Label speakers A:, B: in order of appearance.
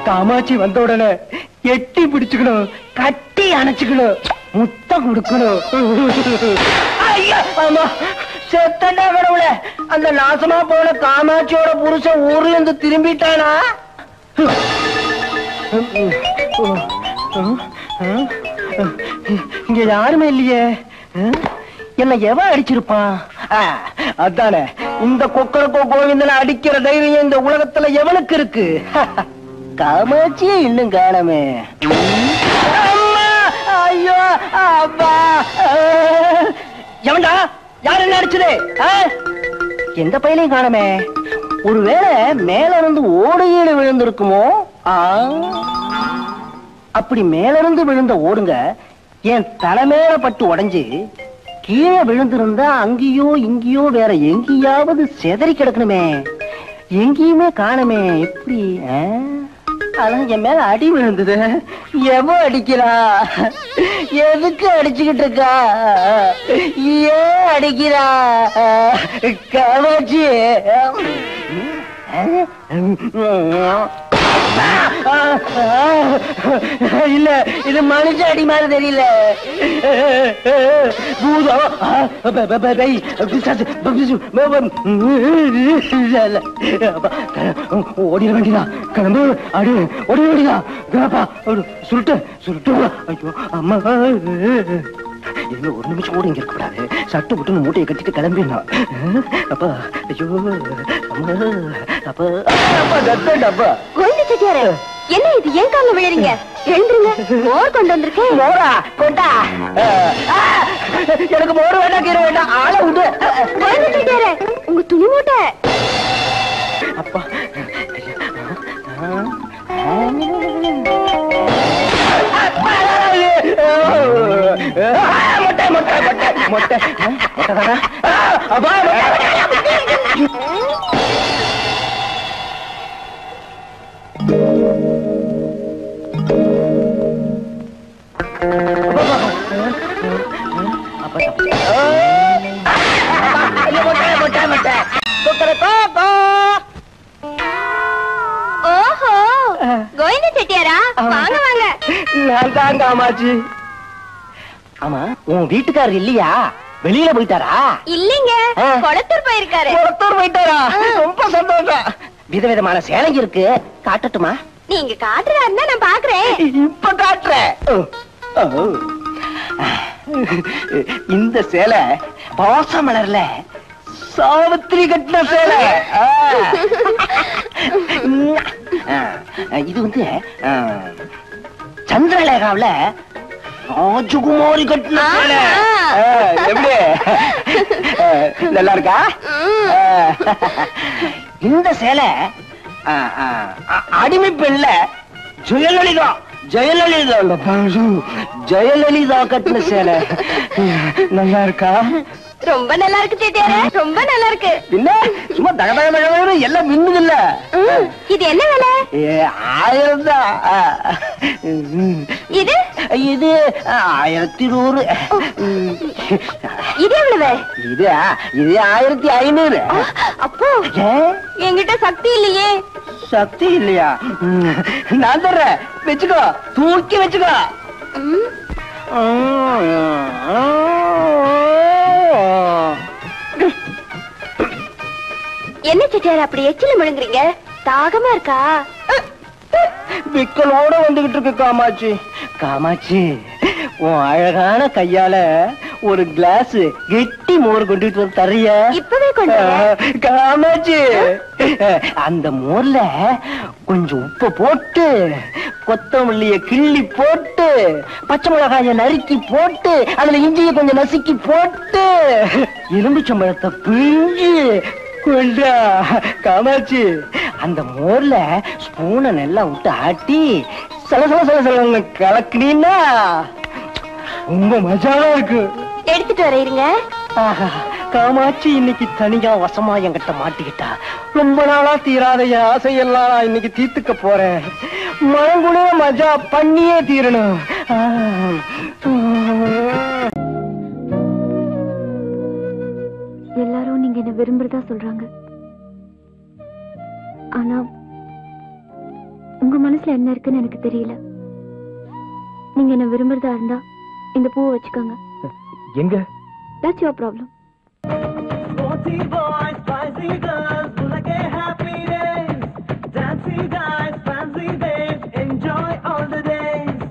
A: காமாட்சி வந்த உடனே எட்டி பிடிச்சுக்கணும், கட்டி அணைச்சுக்கணும், முத்தம் கொடுக்கணும். ஐயா ஆமா செத்தண்டா கடவுள. அந்த நாசமா போன காமாட்சியோட புருஷன் ஊர்ல இருந்து திரும்பிட்டானா? இங்க யாருமே இல்லையே. என்ன எவன் அடிச்சிருப்பான்? அதானே, இந்த கொக்கரக்கோ கோவிந்தனை அடிக்கிற தைரியம் இந்த உலகத்துல எவனுக்கு இருக்கு? காமாட்சியே இன்னும் காணமே. ஐயோ அப்பா, எவன்டா? யார் என்ன அடிச்சது? எந்த பையனையும் காணமே. ஒருவேளை மேல இருந்து ஓடையீடு விழுந்திருக்குமோ? அப்படி மேல இருந்து விழுந்த ஓடுங்க என் தலைமையில பட்டு உடைஞ்சு கீழே விழுந்திருந்தா அங்கேயோ இங்கேயோ வேற எங்கேயாவது செதறி கிடக்கணுமே. எங்கேயுமே காணமே. எப்படி? ஆனா என் மேல அடி விழுந்தது. எவ அடிக்கிறா? எதுக்கு அடிச்சுக்கிட்டு இருக்கா? ஏன் அடிக்கிறா? காமாட்சி இல்ல, இது மனுஷ அடி மாதிரி தெரியல. ஓடிட வேண்டியதான். கிளம்பு, அடி ஓடிட வேண்டியதான். சுருட்டு சுருட்டு. ஐயோ அம்மா, என்ன ஒரு நிமிஷம் கூட இங்க இருக்க கூடாது. சட்டு விட்டு மூட்டையை கட்டிட்டு கிளம்பிடலாம். அப்பா ஐயோ அம்மா, அப்பா அப்பா தப்பா.
B: என்ன இது? ஏன் கால விழுறீங்க? எழுந்துருங்க. மோர் கொண்டு வந்திருக்கேன்.
A: மோரா கொண்டா? எனக்கு மோர் வேண்டாம், கீரை வேண்டாம். ஆளை விடு.
B: உங்க துணி மூட்டை.
A: அப்பா மொட்டை மொட்டை மொட்டை மொட்டை மொட்டை. அப்பா
B: ஓஹோ, கோவிந்த செட்டியாரா? வாங்க வாங்க.
A: நான் தான் காமாட்சி. ஆமா, உன் வீட்டுக்காரர் இல்லையா? வெளியில போயிட்டாரா?
B: இல்லீங்க, கொளத்தூர் போயிருக்காரு.
A: கொளத்தூர் போயிட்டாரா? ரொம்ப சந்தோஷம். விதவிதமான சேலைங்க இருக்கு, காட்டட்டுமா?
B: நீங்க காட்டுறாருன்னா நான் பாக்குறேன்.
A: இப்ப காட்டுறேன். இந்த சேலை பாசமலர்ல சாவித்திரி கட்டின சேலை. இது வந்து சந்திரலேகாவில ராஜகுமாரி கட்டின சேலை. எப்படி நல்லா இருக்கா? இந்த சேலை அடிமை பெண்ல ஜெயலலிதா ஜெயலலிதா ஜெயலலிதா கட்டின சேலை. நல்லா இருக்கா?
B: ரொம்ப நல்லா இருக்கு செட்டியாரே, ரொம்ப நல்லா இருக்கு.
A: என்ன சும்மா தகதக தகதக எல்லாம் மின்னுது இல்ல?
B: இது என்ன விலை?
A: 1000 தான்.
B: இது
A: இது 1100.
B: இது எவ்வளவு?
A: இது 1500.
B: அப்போ என்கிட்ட சக்தி இல்லையே.
A: சக்தி இல்லையா? நான் தர்றேன், வச்சுக்கோ, தூக்கி வச்சுக்கோ.
B: என்ன செட்டியார் அப்படி எச்சில முழுங்குறீங்க? தாகமா இருக்கா?
A: விக்கலோட வந்துகிட்டு இருக்கு காமாட்சி. காமாட்சி, உன் அழகான கையால ஒரு கிளாஸ் கெட்டி மோர் கொண்டுட்டு வந்து தர்றிய?
B: இப்பவே கொண்டு
A: காமாட்சி, அந்த மோர்ல கொஞ்சம் உப்பு போட்டு, கொத்தமல்லிய கிள்ளி போட்டு, பச்சை மிளகாய நறுக்கி போட்டு, அதுல இஞ்சிய கொஞ்சம் நசுக்கி போட்டு, எலும்புச்சம்பழத்தை பிழிஞ்சு கொண்டா. காமாட்சி, அந்த மோர்ல ஸ்பூனை நல்லா விட்டு ஆட்டி சலசல கலக்கினீன்னா ரொம்ப மஜாவா இருக்கு.
B: எடுத்துட்டு வரீங்க.
A: காமாட்சி இன்னைக்கு தனியா வசமா என்கிட்ட மாட்டிக்கிட்டா. ரொம்ப நாளா தீராத என் ஆசையெல்லாம் நான் இன்னைக்கு தீர்த்துக்க போறேன். மனங்குளிர மஜா பண்ணியே தீரணும்.
B: எல்லாரும் நீங்க என்ன விரும்புறதா சொல்றாங்க. ஆனா உங்க மனசுல என்ன இருக்குன்னு எனக்கு தெரியல. நீங்க என்ன விரும்புறதா இருந்தா இந்த பூவை வச்சுக்கோங்க.
A: எங்க?
B: That's your problem.
C: Sporty boy, spicy girl.